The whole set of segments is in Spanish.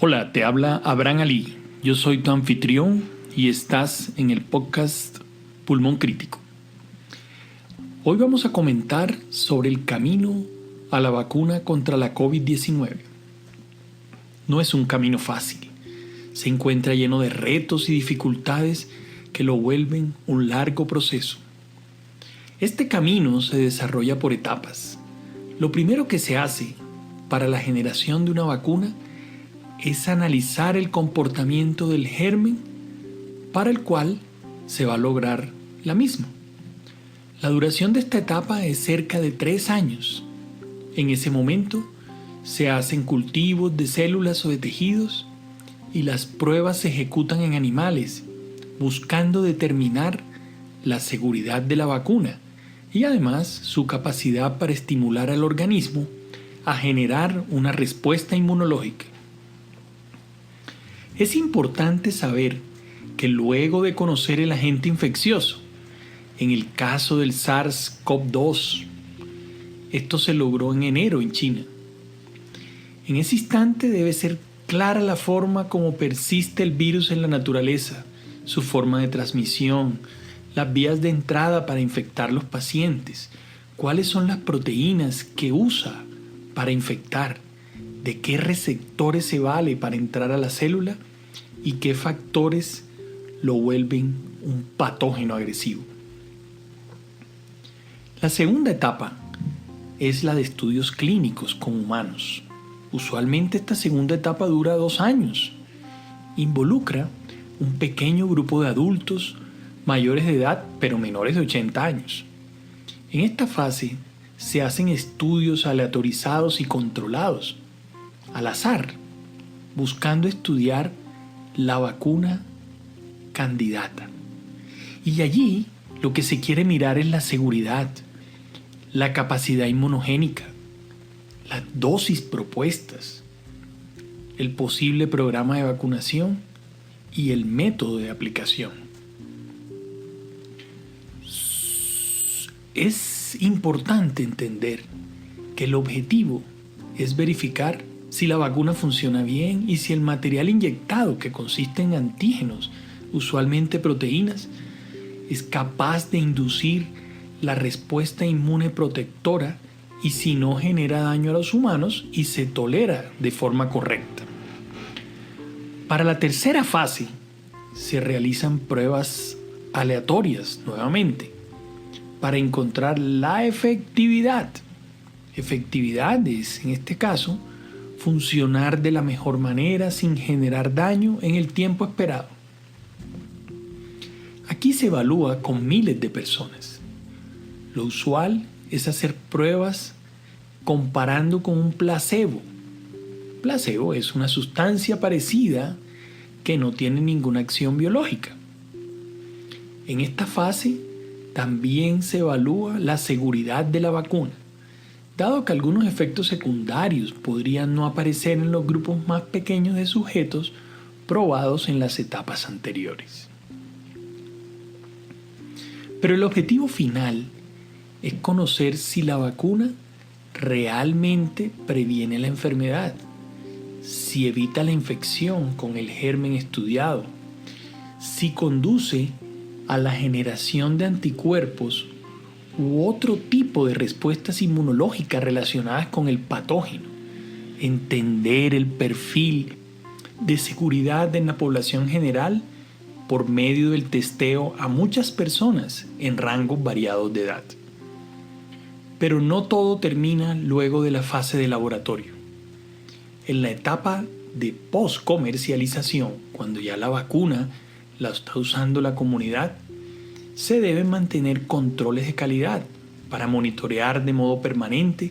Hola, te habla Abraham Ali. Yo soy tu anfitrión y estás en el podcast Pulmón Crítico. Hoy vamos a comentar sobre el camino a la vacuna contra la COVID-19. No es un camino fácil. Se encuentra lleno de retos y dificultades que lo vuelven un largo proceso. Este camino se desarrolla por etapas. Lo primero que se hace para la generación de una vacuna es analizar el comportamiento del germen para el cual se va a lograr la misma. La duración de esta etapa es cerca de 3 años. En ese momento se hacen cultivos de células o de tejidos y las pruebas se ejecutan en animales, buscando determinar la seguridad de la vacuna y además su capacidad para estimular al organismo a generar una respuesta inmunológica. Es importante saber que luego de conocer el agente infeccioso, en el caso del SARS-CoV-2, esto se logró en enero en China. En ese instante debe ser clara la forma como persiste el virus en la naturaleza, su forma de transmisión, las vías de entrada para infectar los pacientes, cuáles son las proteínas que usa para infectar, de qué receptores se vale para entrar a la célula y qué factores lo vuelven un patógeno agresivo. La segunda etapa es la de estudios clínicos con humanos. Usualmente esta segunda etapa dura 2 años. Involucra un pequeño grupo de adultos mayores de edad pero menores de 80 años. En esta fase se hacen estudios aleatorizados y controlados, al azar, buscando estudiar la vacuna candidata. Y allí lo que se quiere mirar es la seguridad, la capacidad inmunogénica, las dosis propuestas, el posible programa de vacunación y el método de aplicación. Es importante entender que el objetivo es verificar si la vacuna funciona bien y si el material inyectado, que consiste en antígenos, usualmente proteínas, es capaz de inducir la respuesta inmune protectora y si no genera daño a los humanos y se tolera de forma correcta. Para la tercera fase se realizan pruebas aleatorias nuevamente para encontrar la efectividad. Efectividad es, en este caso, funcionar de la mejor manera sin generar daño en el tiempo esperado. Aquí se evalúa con miles de personas. Lo usual es hacer pruebas comparando con un placebo. Placebo es una sustancia parecida que no tiene ninguna acción biológica. En esta fase también se evalúa la seguridad de la vacuna, dado que algunos efectos secundarios podrían no aparecer en los grupos más pequeños de sujetos probados en las etapas anteriores. Pero el objetivo final es conocer si la vacuna realmente previene la enfermedad, si evita la infección con el germen estudiado, si conduce a la generación de anticuerpos u otro tipo de respuestas inmunológicas relacionadas con el patógeno. Entender el perfil de seguridad en la población general por medio del testeo a muchas personas en rangos variados de edad. Pero no todo termina luego de la fase de laboratorio. En la etapa de post-comercialización, cuando ya la vacuna la está usando la comunidad, se deben mantener controles de calidad para monitorear de modo permanente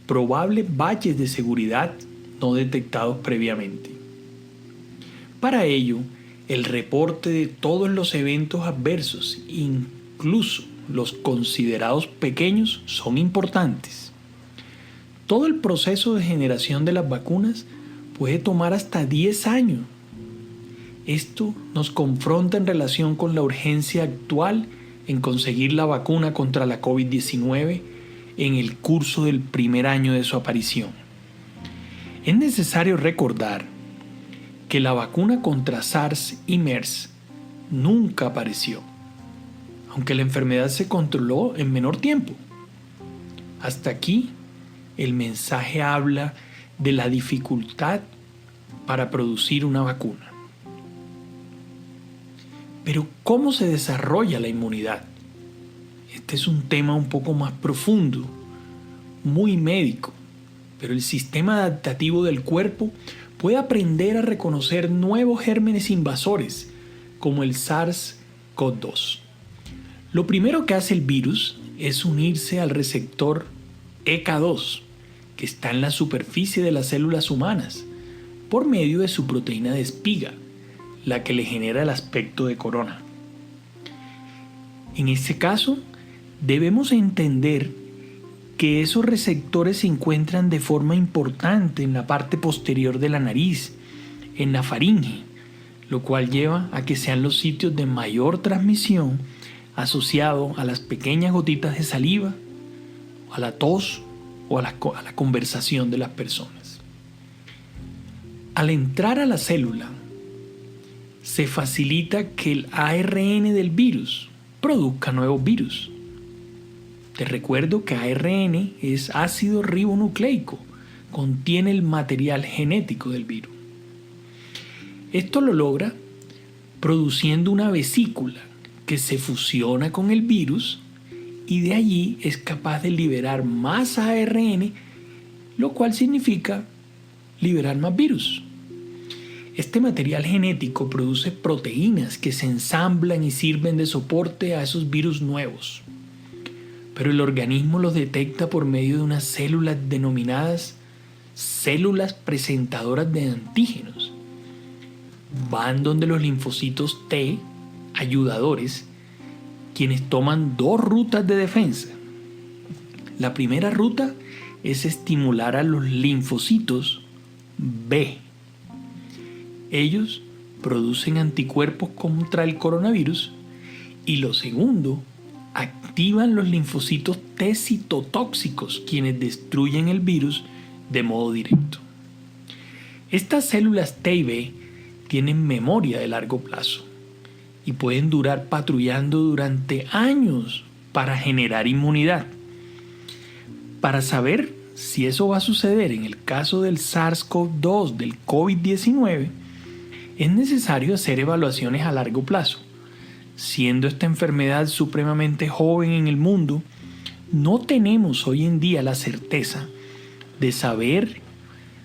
probables baches de seguridad no detectados previamente. Para ello, el reporte de todos los eventos adversos, incluso los considerados pequeños, son importantes. Todo el proceso de generación de las vacunas puede tomar hasta 10 años. Esto nos confronta en relación con la urgencia actual en conseguir la vacuna contra la COVID-19 en el curso del primer año de su aparición. Es necesario recordar que la vacuna contra SARS y MERS nunca apareció, aunque la enfermedad se controló en menor tiempo. Hasta aquí, el mensaje habla de la dificultad para producir una vacuna. Pero, ¿cómo se desarrolla la inmunidad? Este es un tema un poco más profundo, muy médico, pero el sistema adaptativo del cuerpo puede aprender a reconocer nuevos gérmenes invasores, como el SARS-CoV-2. Lo primero que hace el virus es unirse al receptor ECA2, que está en la superficie de las células humanas, por medio de su proteína de espiga, la que le genera el aspecto de corona. En este caso, debemos entender que esos receptores se encuentran de forma importante en la parte posterior de la nariz, en la faringe, lo cual lleva a que sean los sitios de mayor transmisión asociado a las pequeñas gotitas de saliva, a la tos o a la conversación de las personas. Al entrar a la célula, se facilita que el ARN del virus produzca nuevos virus. Te recuerdo que ARN es ácido ribonucleico, contiene el material genético del virus. Esto lo logra produciendo una vesícula que se fusiona con el virus y de allí es capaz de liberar más ARN, lo cual significa liberar más virus. Este material genético produce proteínas que se ensamblan y sirven de soporte a esos virus nuevos. Pero el organismo los detecta por medio de unas células denominadas células presentadoras de antígenos. Van donde los linfocitos T, ayudadores, quienes toman dos rutas de defensa. La primera ruta es estimular a los linfocitos B. Ellos producen anticuerpos contra el coronavirus y lo segundo, activan los linfocitos T citotóxicos, quienes destruyen el virus de modo directo. Estas células T y B tienen memoria de largo plazo y pueden durar patrullando durante años para generar inmunidad. Para saber si eso va a suceder en el caso del SARS-CoV-2, del COVID-19, es necesario hacer evaluaciones a largo plazo. Siendo esta enfermedad supremamente joven en el mundo, no tenemos hoy en día la certeza de saber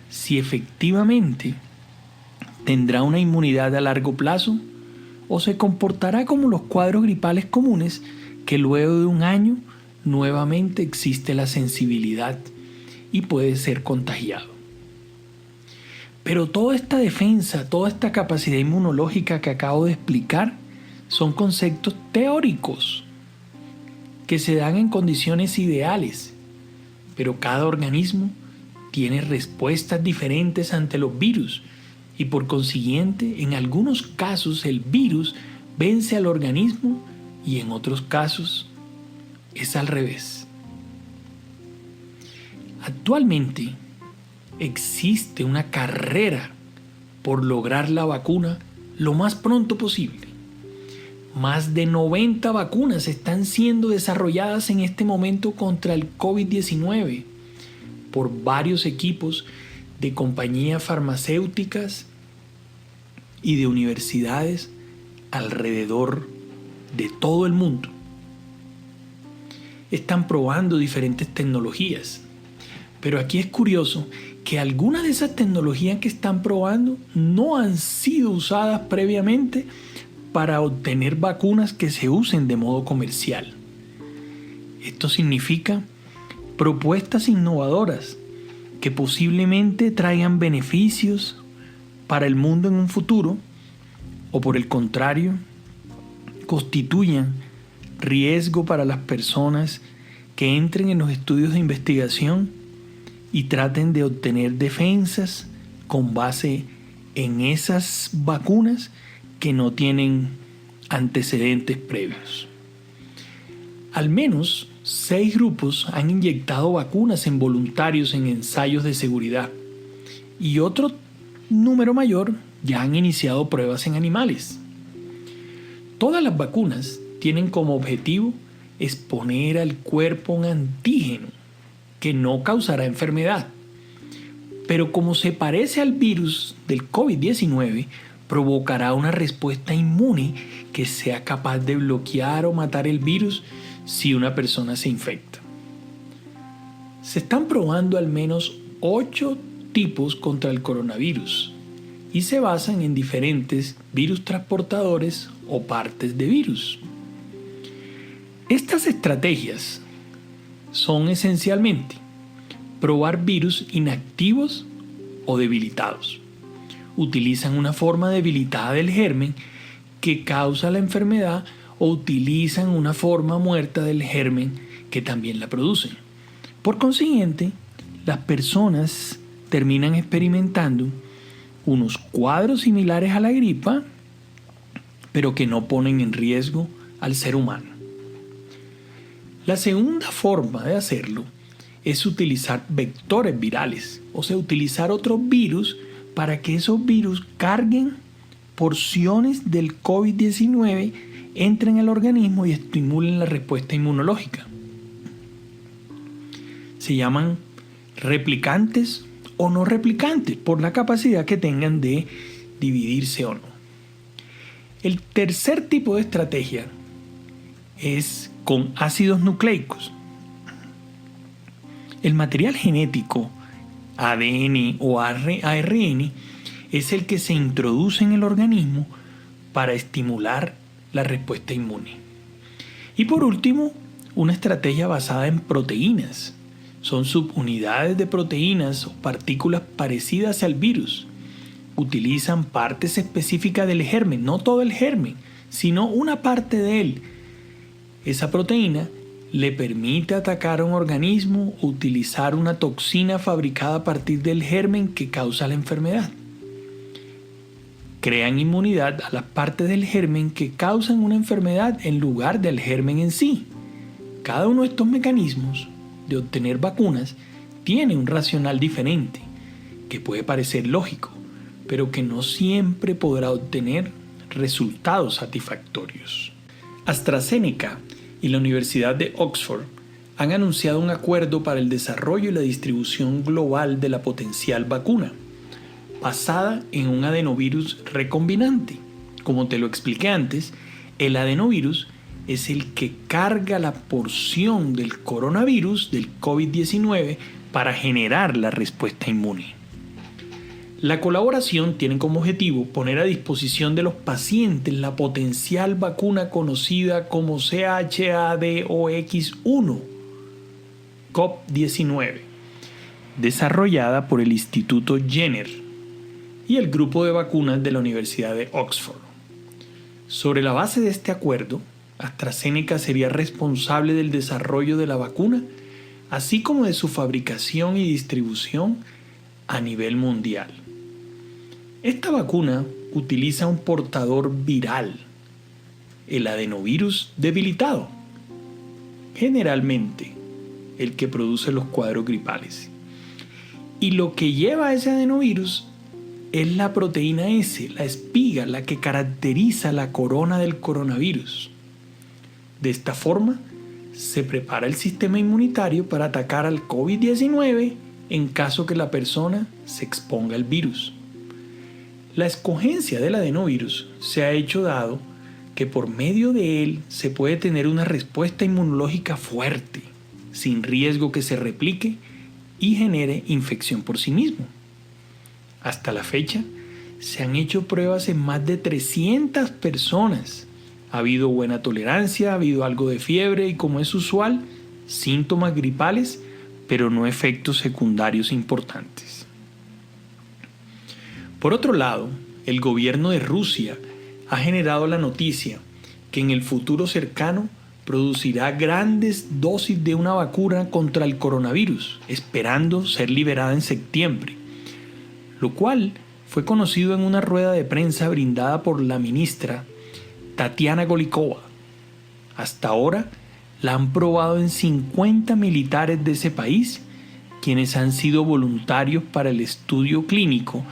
si efectivamente tendrá una inmunidad a largo plazo o se comportará como los cuadros gripales comunes, que luego de un año nuevamente existe la sensibilidad y puede ser contagiado. Pero toda esta defensa, toda esta capacidad inmunológica que acabo de explicar son conceptos teóricos que se dan en condiciones ideales, pero cada organismo tiene respuestas diferentes ante los virus y por consiguiente en algunos casos el virus vence al organismo y en otros casos es al revés. Actualmente existe una carrera por lograr la vacuna lo más pronto posible. Más de 90 vacunas están siendo desarrolladas en este momento contra el COVID-19 por varios equipos de compañías farmacéuticas y de universidades alrededor de todo el mundo. Están probando diferentes tecnologías, pero aquí es curioso que algunas de esas tecnologías que están probando no han sido usadas previamente para obtener vacunas que se usen de modo comercial. Esto significa propuestas innovadoras que posiblemente traigan beneficios para el mundo en un futuro o por el contrario constituyan riesgo para las personas que entren en los estudios de investigación y traten de obtener defensas con base en esas vacunas que no tienen antecedentes previos. Al menos 6 grupos han inyectado vacunas en voluntarios en ensayos de seguridad y otro número mayor ya han iniciado pruebas en animales. Todas las vacunas tienen como objetivo exponer al cuerpo un antígeno que no causará enfermedad. Pero como se parece al virus del COVID-19, provocará una respuesta inmune que sea capaz de bloquear o matar el virus si una persona se infecta. Se están probando al menos 8 tipos contra el coronavirus y se basan en diferentes virus transportadores o partes de virus. Estas estrategias son esencialmente probar virus inactivos o debilitados. Utilizan una forma debilitada del germen que causa la enfermedad o utilizan una forma muerta del germen que también la produce. Por consiguiente, las personas terminan experimentando unos cuadros similares a la gripa, pero que no ponen en riesgo al ser humano. La segunda forma de hacerlo es utilizar vectores virales, o sea, utilizar otros virus para que esos virus carguen porciones del COVID-19, entren al organismo y estimulen la respuesta inmunológica. Se llaman replicantes o no replicantes por la capacidad que tengan de dividirse o no. El tercer tipo de estrategia es con ácidos nucleicos. El material genético, ADN o ARN, es el que se introduce en el organismo para estimular la respuesta inmune. Y por último, una estrategia basada en proteínas. Son subunidades de proteínas o partículas parecidas al virus. Utilizan partes específicas del germen, no todo el germen, sino una parte de él. Esa proteína le permite atacar a un organismo o utilizar una toxina fabricada a partir del germen que causa la enfermedad. Crean inmunidad a las partes del germen que causan una enfermedad en lugar del germen en sí. Cada uno de estos mecanismos de obtener vacunas tiene un racional diferente, que puede parecer lógico, pero que no siempre podrá obtener resultados satisfactorios. AstraZeneca y la Universidad de Oxford han anunciado un acuerdo para el desarrollo y la distribución global de la potencial vacuna, basada en un adenovirus recombinante. Como te lo expliqué antes, el adenovirus es el que carga la porción del coronavirus del COVID-19 para generar la respuesta inmune. La colaboración tiene como objetivo poner a disposición de los pacientes la potencial vacuna conocida como CHAdOX1 COVID-19, desarrollada por el Instituto Jenner y el grupo de vacunas de la Universidad de Oxford. Sobre la base de este acuerdo, AstraZeneca sería responsable del desarrollo de la vacuna, así como de su fabricación y distribución a nivel mundial. Esta vacuna utiliza un portador viral, el adenovirus debilitado, generalmente el que produce los cuadros gripales. Y lo que lleva a ese adenovirus es la proteína S, la espiga, la que caracteriza la corona del coronavirus. De esta forma, se prepara el sistema inmunitario para atacar al COVID-19 en caso que la persona se exponga al virus. La escogencia del adenovirus se ha hecho dado que por medio de él se puede tener una respuesta inmunológica fuerte, sin riesgo que se replique y genere infección por sí mismo. Hasta la fecha, se han hecho pruebas en más de 300 personas. Ha habido buena tolerancia, ha habido algo de fiebre y, como es usual, síntomas gripales, pero no efectos secundarios importantes. Por otro lado, el gobierno de Rusia ha generado la noticia que en el futuro cercano producirá grandes dosis de una vacuna contra el coronavirus, esperando ser liberada en septiembre, lo cual fue conocido en una rueda de prensa brindada por la ministra Tatiana Golikova. Hasta ahora la han probado en 50 militares de ese país, quienes han sido voluntarios para el estudio clínico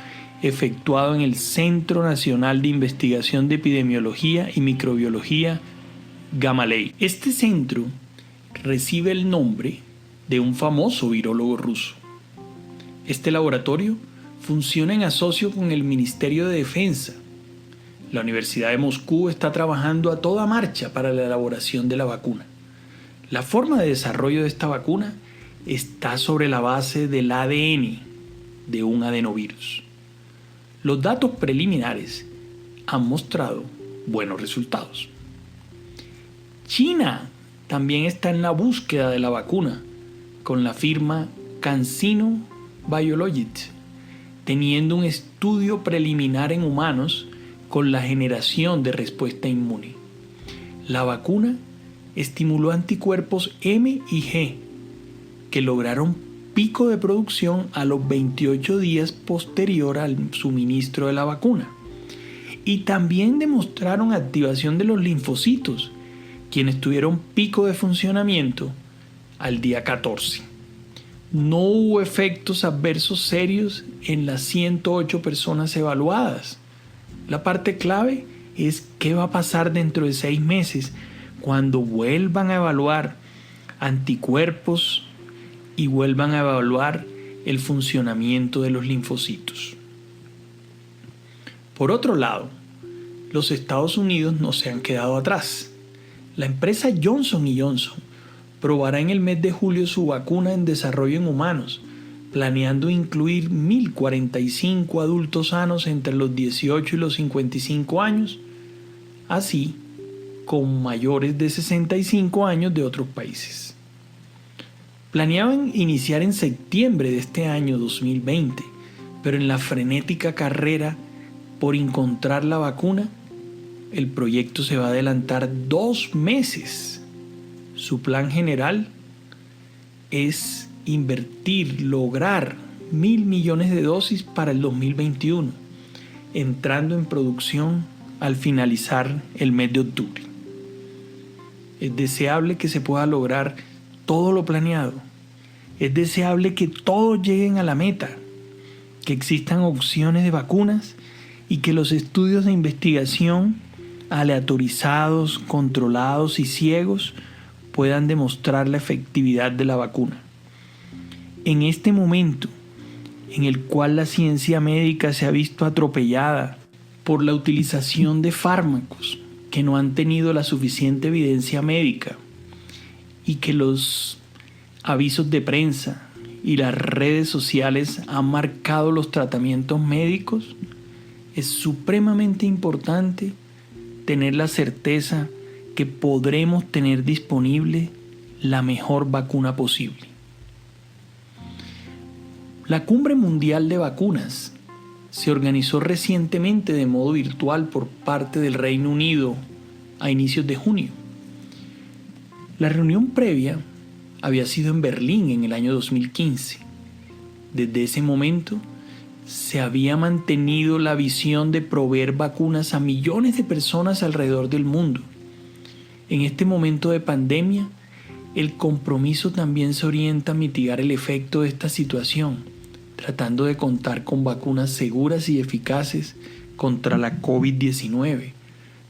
efectuado en el Centro Nacional de Investigación de Epidemiología y Microbiología, Gamaleya. Este centro recibe el nombre de un famoso virólogo ruso. Este laboratorio funciona en asocio con el Ministerio de Defensa. La Universidad de Moscú está trabajando a toda marcha para la elaboración de la vacuna. La forma de desarrollo de esta vacuna está sobre la base del ADN de un adenovirus. Los datos preliminares han mostrado buenos resultados. China también está en la búsqueda de la vacuna con la firma CanSino Biologics, teniendo un estudio preliminar en humanos con la generación de respuesta inmune. La vacuna estimuló anticuerpos M y G que lograron pico de producción a los 28 días posterior al suministro de la vacuna. Y también demostraron activación de los linfocitos, quienes tuvieron pico de funcionamiento al día 14. No hubo efectos adversos serios en las 108 personas evaluadas. La parte clave es qué va a pasar dentro de 6 meses cuando vuelvan a evaluar anticuerpos y vuelvan a evaluar el funcionamiento de los linfocitos. Por otro lado, los Estados Unidos no se han quedado atrás. La empresa Johnson & Johnson probará en el mes de julio su vacuna en desarrollo en humanos, planeando incluir 1.045 adultos sanos entre los 18 y los 55 años, así como mayores de 65 años de otros países. Planeaban iniciar en septiembre de este año 2020, pero en la frenética carrera por encontrar la vacuna, el proyecto se va a adelantar 2 meses. Su plan general es lograr 1.000 millones de dosis para el 2021, entrando en producción al finalizar el mes de octubre. Es deseable que se pueda lograr todo lo planeado. Es deseable que todos lleguen a la meta, que existan opciones de vacunas y que los estudios de investigación aleatorizados, controlados y ciegos puedan demostrar la efectividad de la vacuna. En este momento en el cual la ciencia médica se ha visto atropellada por la utilización de fármacos que no han tenido la suficiente evidencia médica y que los avisos de prensa y las redes sociales han marcado los tratamientos médicos, es supremamente importante tener la certeza que podremos tener disponible la mejor vacuna posible. La Cumbre Mundial de Vacunas se organizó recientemente de modo virtual por parte del Reino Unido a inicios de junio. La reunión previa había sido en Berlín en el año 2015. Desde ese momento se había mantenido la visión de proveer vacunas a millones de personas alrededor del mundo. En este momento de pandemia, el compromiso también se orienta a mitigar el efecto de esta situación, tratando de contar con vacunas seguras y eficaces contra la COVID-19,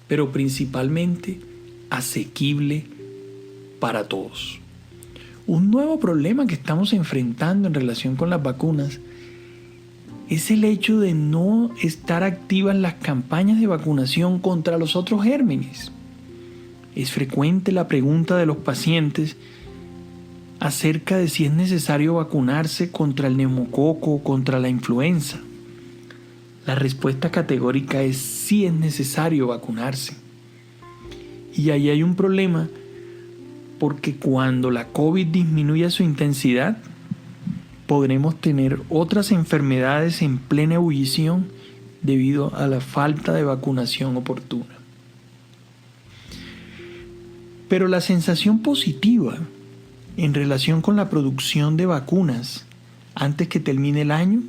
pero principalmente asequible para todos. Un nuevo problema que estamos enfrentando en relación con las vacunas es el hecho de no estar activas las campañas de vacunación contra los otros gérmenes. Es frecuente la pregunta de los pacientes acerca de si es necesario vacunarse contra el neumococo o contra la influenza. La respuesta categórica es sí, es necesario vacunarse. Y ahí hay un problema, porque cuando la COVID disminuya su intensidad, podremos tener otras enfermedades en plena ebullición debido a la falta de vacunación oportuna. Pero la sensación positiva en relación con la producción de vacunas antes que termine el año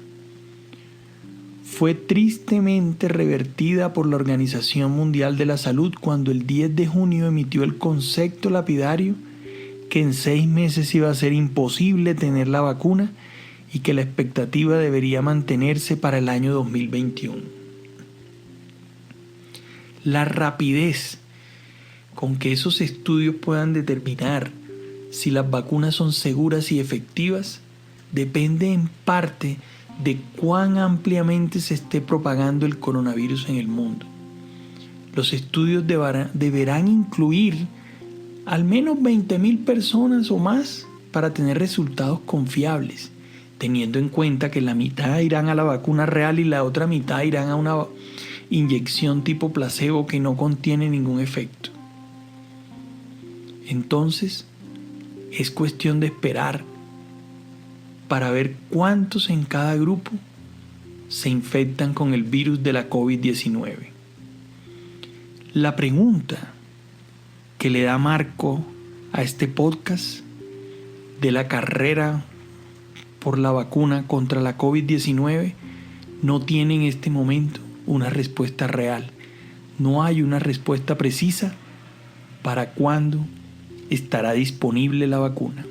fue tristemente revertida por la Organización Mundial de la Salud cuando el 10 de junio emitió el concepto lapidario que en 6 meses iba a ser imposible tener la vacuna y que la expectativa debería mantenerse para el año 2021. La rapidez con que esos estudios puedan determinar si las vacunas son seguras y efectivas depende en parte de cuán ampliamente se esté propagando el coronavirus en el mundo. Los estudios deberán incluir al menos 20.000 personas o más para tener resultados confiables, teniendo en cuenta que la mitad irán a la vacuna real y la otra mitad irán a una inyección tipo placebo que no contiene ningún efecto. Entonces, es cuestión de esperar para ver cuántos en cada grupo se infectan con el virus de la COVID-19. La pregunta que le da marco a este podcast de la carrera por la vacuna contra la COVID-19 no tiene en este momento una respuesta real. No hay una respuesta precisa para cuándo estará disponible la vacuna.